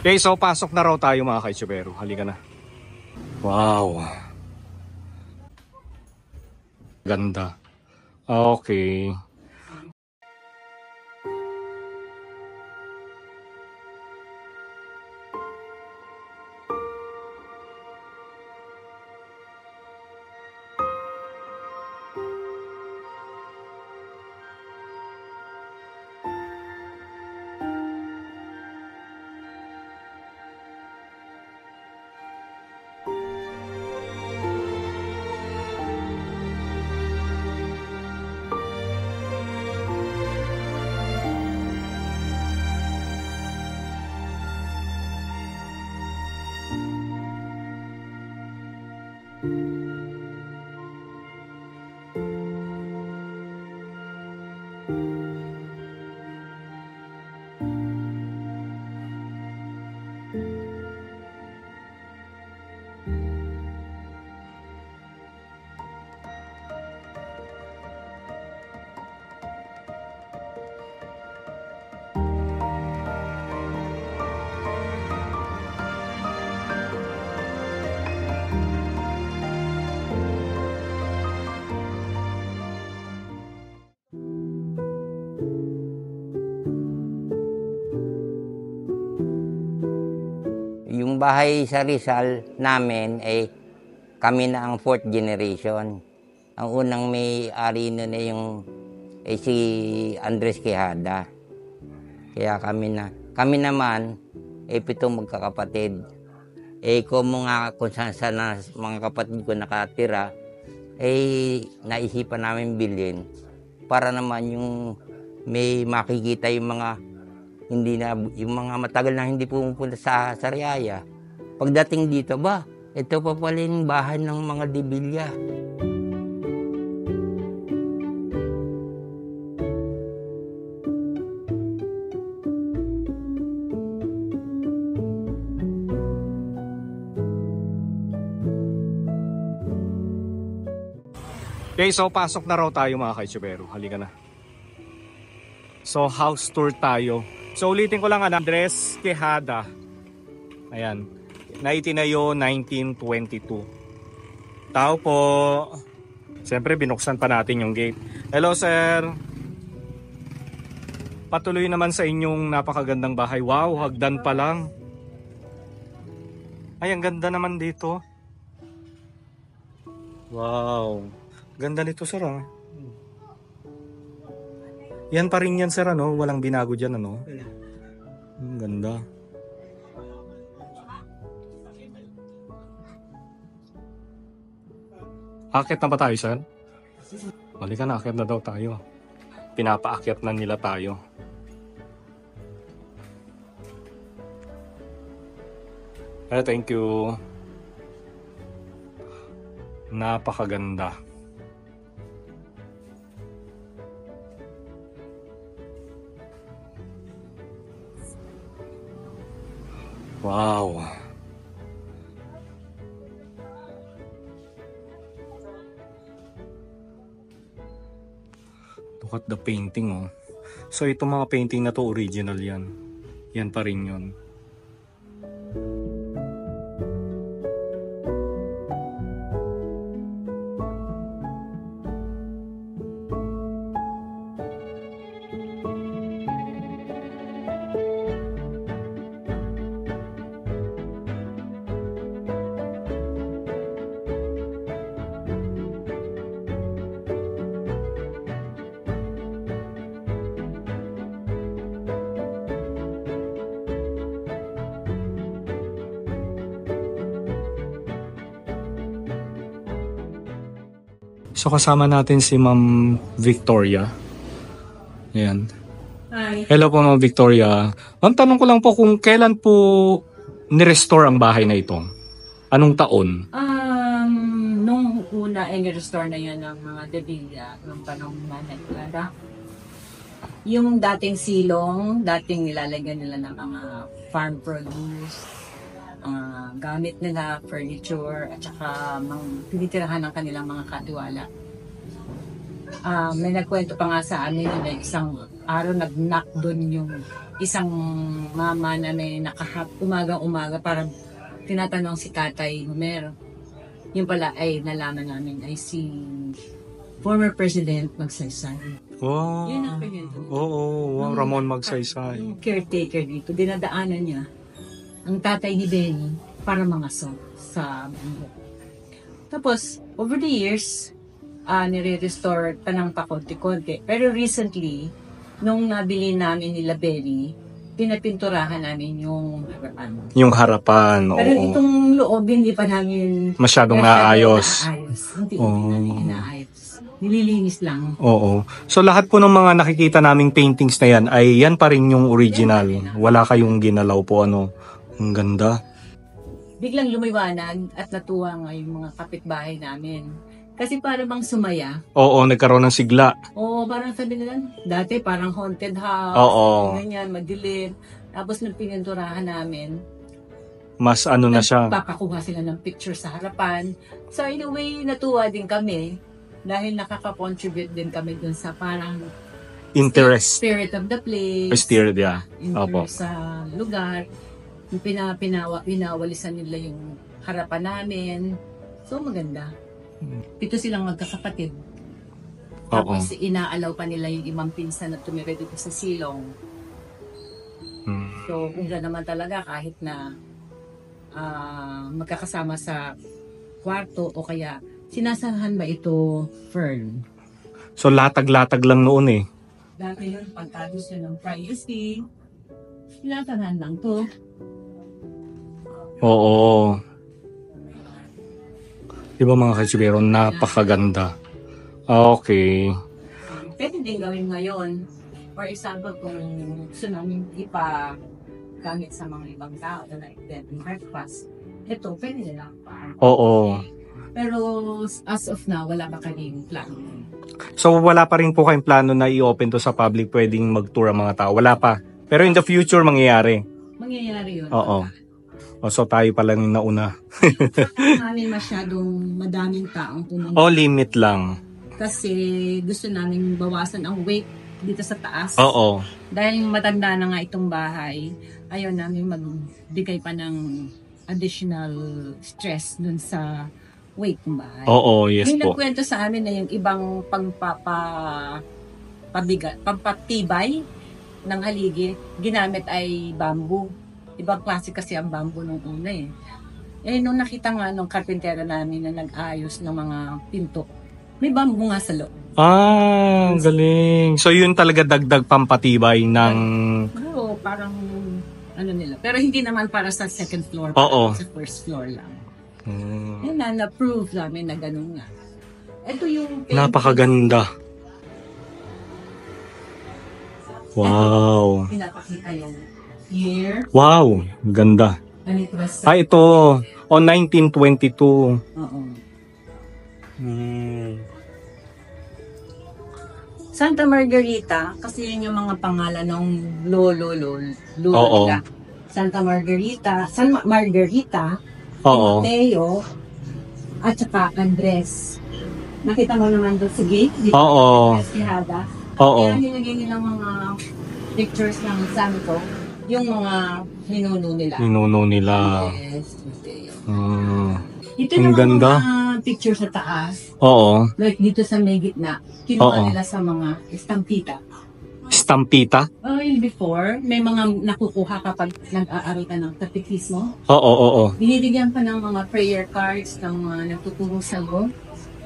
Okay, so pasok na raw tayo mga kaitsubero. Halika na. Wow. Ganda. Okay. Yung bahay sa Rizal namin ay kami na ang 4th generation. Ang unang may-ari nun ay si Andres Quijada. Kaya kami naman ay 7 magkakapatid. Kung saan mga kapatid ko nakatira, naisipan namin bilhin para naman yung may makikita yung mga matagal na hindi pumupunta sa Sariaya. Pagdating dito, ito pa pala yung bahay ng mga Dibilya. Okay, so pasok na raw tayo mga kaitsubero. Halika na. So house tour tayo. So ulitin ko lang, Andres Quijada. Ayan. Naitinayo 1922. Tao po. Siyempre binuksan pa natin yung gate. Hello sir. Patuloy naman sa inyong napakagandang bahay. Wow, hagdan pa lang. Ay, ang ganda naman dito. Wow. Ganda nito sir ah. Yan pa rin yan sir ano, walang binago dyan ano. Ang ganda. Akit na ba tayo sir? Halika na, akit na daw tayo. Pinapaakyat na nila tayo. Thank you. Napakaganda. Wow. Look at the painting oh. So itong mga painting na to original yan. Yan pa rin yun. So kasama natin si Ma'am Victoria. Ayan. Hi. Hello po Ma'am Victoria. Ma'am, tanong ko lang po kung kailan po ni-restore ang bahay na ito? Anong taon? Nung una ay ni-restore na yan ng mga Dibilya ng panahon na nagkada. Yung dating silong, dating nilalagyan nila ng mga farm produce, gamit nila, furniture, at saka tinitirahan ng kanilang mga katiwala. may nagkwento pa nga sa amin na isang araw nag-knock doon yung isang mama na may umaga-umaga parang tinatanong si Tatay Romero. Yung pala ay nalaman namin ay si former President Magsaysay. Wow. Yun ang pinito. Oo, wow, Ramon Magsaysay. Yung caretaker dito, dinadaanan niya ang tatay ni Benny para mangaso sa bundok. Tapos, over the years, nire-restore pa ng pakonti-konti. Pero recently, nung nabili namin nila Benny, pinapinturahan namin yung harapan. Yung harapan, oo. Pero itong loob, hindi pa namin Masyadong naayos. Hindi Oo. namin inaayos. Nililinis lang. Oo. So lahat po ng mga nakikita naming paintings na yan ay yan pa rin yung original. Wala kayong ginalaw po, ano. Ang ganda. Biglang lumiwanag at natuwa nga yung mga kapitbahay namin. Kasi para bang sumaya. Oo, nagkaroon ng sigla. Oo, parang sabi nila, dati parang haunted house. Oo. Ganyan, madilim. Tapos nung pininturahan namin, Mas ano na siya. nagpapakuha sila ng picture sa harapan. So in a way, natuwa din kami dahil nakaka-contribute din kami dun sa parang Interest. spirit of the place. Steered, yeah. Opo. Interest sa lugar. Yung pinawalisan nila yung harapan namin. So maganda. 7 silang magkakapatid. Oo. Tapos inaalaw pa nila yung imang pinsan na tumira dito sa silong. Hmm. So kung gano'n naman talaga kahit na magkakasama sa kwarto o kaya sinasarahan ba ito Fern? So latag-latag lang noon eh. Dati yun, pagka gusto ng privacy, sinasarahan lang to. Oo. Di ba mga katsibero, napakaganda. Okay. Pwede din gawin ngayon. For example, kung gusto namin ipagamit sa mga ibang tao like bed and breakfast, ito, pwede nila. Oo. Pero as of now, wala pa kaming plan. So wala pa rin po kayong plano na i-open to sa public, pwedeng mag-tour ang mga tao? Wala pa. Pero in the future, mangyayari. Mangyayari yun. Oo. O, so tayo pa lang nauna. Namin masyadong madaming taong pumunta. O, limit lang. Kasi gusto namin bawasan ang weight dito sa taas. Oo. Dahil matanda na nga itong bahay, ayaw namin magbigay pa ng additional stress dun sa weight ng bahay. Oo, yes Yung po. nagkwento sa amin na yung ibang pampatibay ng haligi, ginamit ay bamboo. Ibang klase kasi ang bamboo nung una eh. Eh, nung nakita nga nung karpintero namin na nag-ayos ng mga pinto, may bamboo nga sa loob. Ah, galing. So yun talaga dagdag pampatibay ng... Oo, parang ano nila. Pero hindi naman para sa second floor. Oo. Sa first floor lang. Hmm, Yan na, na-prove namin na ganun nga. Ito yung painting. napakaganda. Wow. Pinapakita yung year. Wow, ganda. And it was Ah, ito. O, 1922. Oo. Hmm. Santa Margarita, kasi yun yung mga pangalan ng lolo Oo. nila. Santa Margarita, Margarita, Oo. Teo, at saka Andres. Nakita mo naman doon sa gate? Dito, Oo. Si Hada. Oo. Kaya nilagay nilang mga pictures ng santo, yung mga ninuno nila. Ninuno nila. Yes, Teo. Hmm. Ito Ang yung ganda. mga picture sa taas. Oo. Like dito sa may gitna, kinuha Oo. nila sa mga estampita. Stampita? Before, may mga nakukuha kapag nag-aaral ka ng katekismo. Oo, oo. Binibigyan pa ng mga prayer cards ng mga nagtuturo sa loob.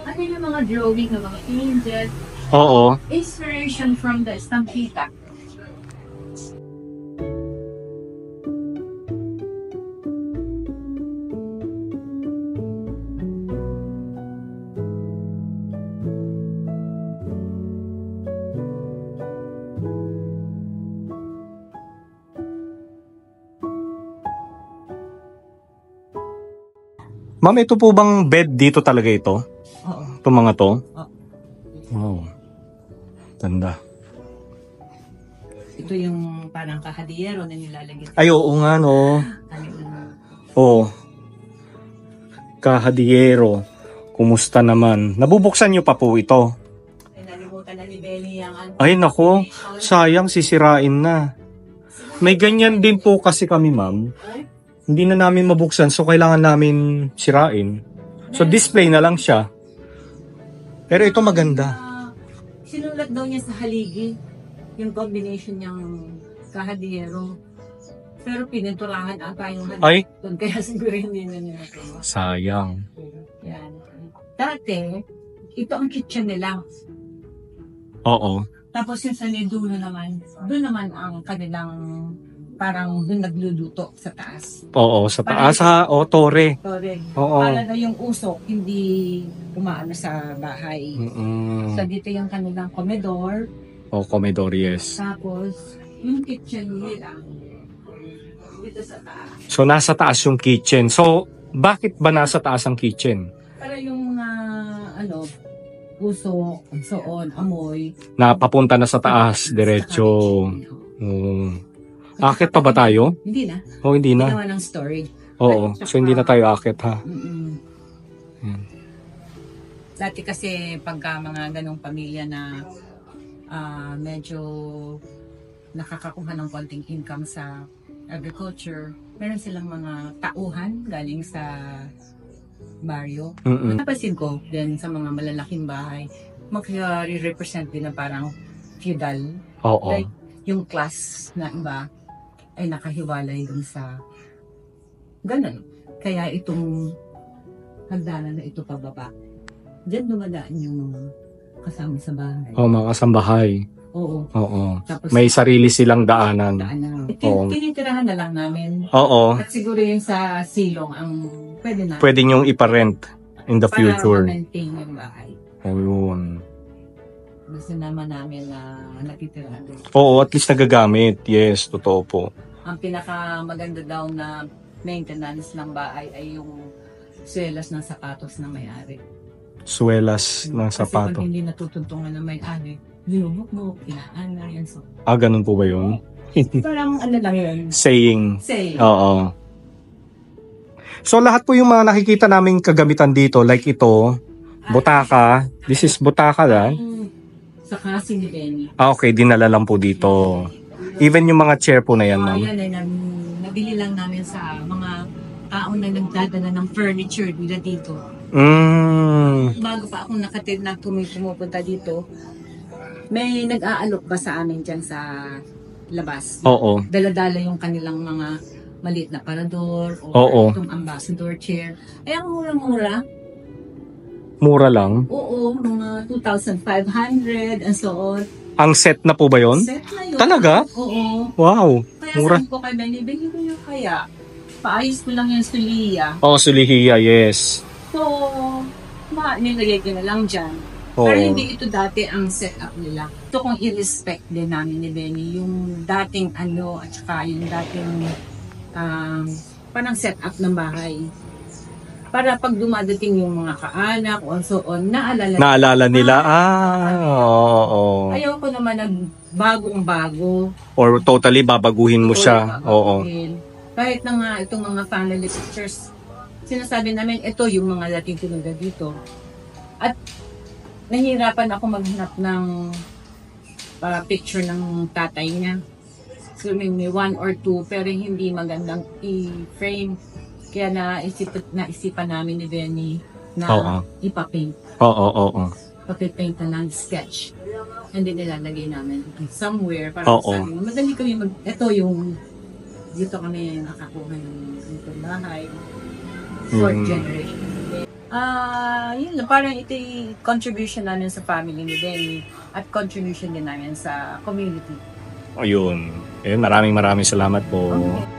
Ano yung mga drawing ng mga angels. Oo. Inspiration from the estampita. Ma'am, ito po bang bed dito talaga ito? Oo. Itong mga to? Oo. Wow. Tanda. Ito yung parang kahadiyero na nilalagay. Ay, oo nga, no. Oo. Kahadiyero. Kumusta naman? Nabubuksan niyo pa po ito? na ni Benny ang ano. Ay nako, sayang sisirain na. May ganyan din po kasi kami, ma'am. Hindi na namin mabuksan, so kailangan namin sirain. So display na lang siya. Pero ito maganda. Sinulat daw niya sa haligi yung combination niyang kahadiyero. Pero pinintulangan ata yung Ay, haligi. Kaya siguro hindi na niya ito. sayang. Yan. Dati, ito ang kitchen nila. Oo. Tapos yung sa dulo naman, doon naman ang kanilang parang doon nagluluto sa taas. Oo, sa taas ha. O, tore. Correct. Oo. Para na yung usok, hindi umaano sa bahay. So dito yung kanilang komedor. O, comedor, yes. Tapos, yung kitchen nila, dito sa taas. So, nasa taas yung kitchen. So, bakit ba nasa taas ang kitchen? Para yung usok, and so on, amoy. Napapunta na sa taas, diretso. Akit pa ba tayo? Hindi na. O, hindi na. Ginawa ng storage. Oo. So, hindi na tayo akit ha. Yan. Dati kasi pagka mga ganong pamilya na medyo nakakakuha ng konting income sa agriculture, meron silang mga tauhan galing sa baryo. Napasin ko din sa mga malalaking bahay, mag-represent din na parang feudal. Oo. Like yung class na iba ay nakahiwalay dun sa ganun. Kaya itong hagdanan na ito pababa, diyan dumadaan yung mga kasama sa bahay. O, mga kasambahay. Oo. Oo. Tapos, May sarili silang daanan. Oo. Tinitirahan na lang namin. Oo. At siguro yung sa silong ang pwede na. Pwede nyong iparent in the future. Para ma-maintain yung bahay. Ayun. Gusto naman namin na natitirahan doon. Oo, at least nagagamit. Yes, totoo po. Ang pinaka maganda daw na maintenance ng bahay ay yung swelas ng sapatos ng may-ari. Suwelas ng Kasi sapato. pag hindi natutuntungan ng may-ari, linubok mo, kinahan na yan. So, Ganun po ba yun? parang ano lang yun. Saying. Say. Oo. So, lahat po yung mga nakikita naming kagamitan dito, like ito, butaka. This is butaka lang. Sa kasi ni Benny. Okay, dinala lang po dito. Even yung mga chair po na yan, ma'am. Yan ay nabili lang namin sa mga taong na nagdadala ng furniture nila dito. Bago pa akong nakatid na pumupunta dito, may nag-aalok ba sa amin dyan sa labas? Oo. Dala-dala yung kanilang mga maliit na parador o Oo. itong ambassador chair. Ay, ang mura-mura. Mura lang. Oo, mga 2,500 and so on. Ang set na po ba yun? Set na yun. Talaga? Oo. Wow. Kaya Mura. sabi ko kay Benny, bigyan ko yung kaya. Paayos ko lang yung suliya. Oo, sulihiya, yes. So, nilagay ko na lang dyan. Oo. Pero hindi ito dati ang setup nila. Ito kung i-respect din namin ni Benny, yung dating ano at saka yung dating parang setup ng bahay. Para pag dumadating yung mga kaanak o so on, Naalala nila. Oo. Ayaw ko naman nagbagong-bago. Or totally babaguhin mo siya. Oo. Kahit na nga itong mga family pictures, sinasabi namin ito yung mga dating tinunda dito. At nahihirapan ako maghanap ng picture ng tatay niya. So may 1 or 2 pero hindi magandang i-frame. Kaya naisipan namin ni Benny na ipapaint. Oo. Papipaint na lang sketch. And then nilalagay namin somewhere para sabi mo, madali kami ito yung dito kami nakakuha ng itong bahay. 4th generation. Yun lang, parang ito yung contribution namin sa family ni Benny at contribution din namin sa community. Ayun. Maraming salamat po. Okay.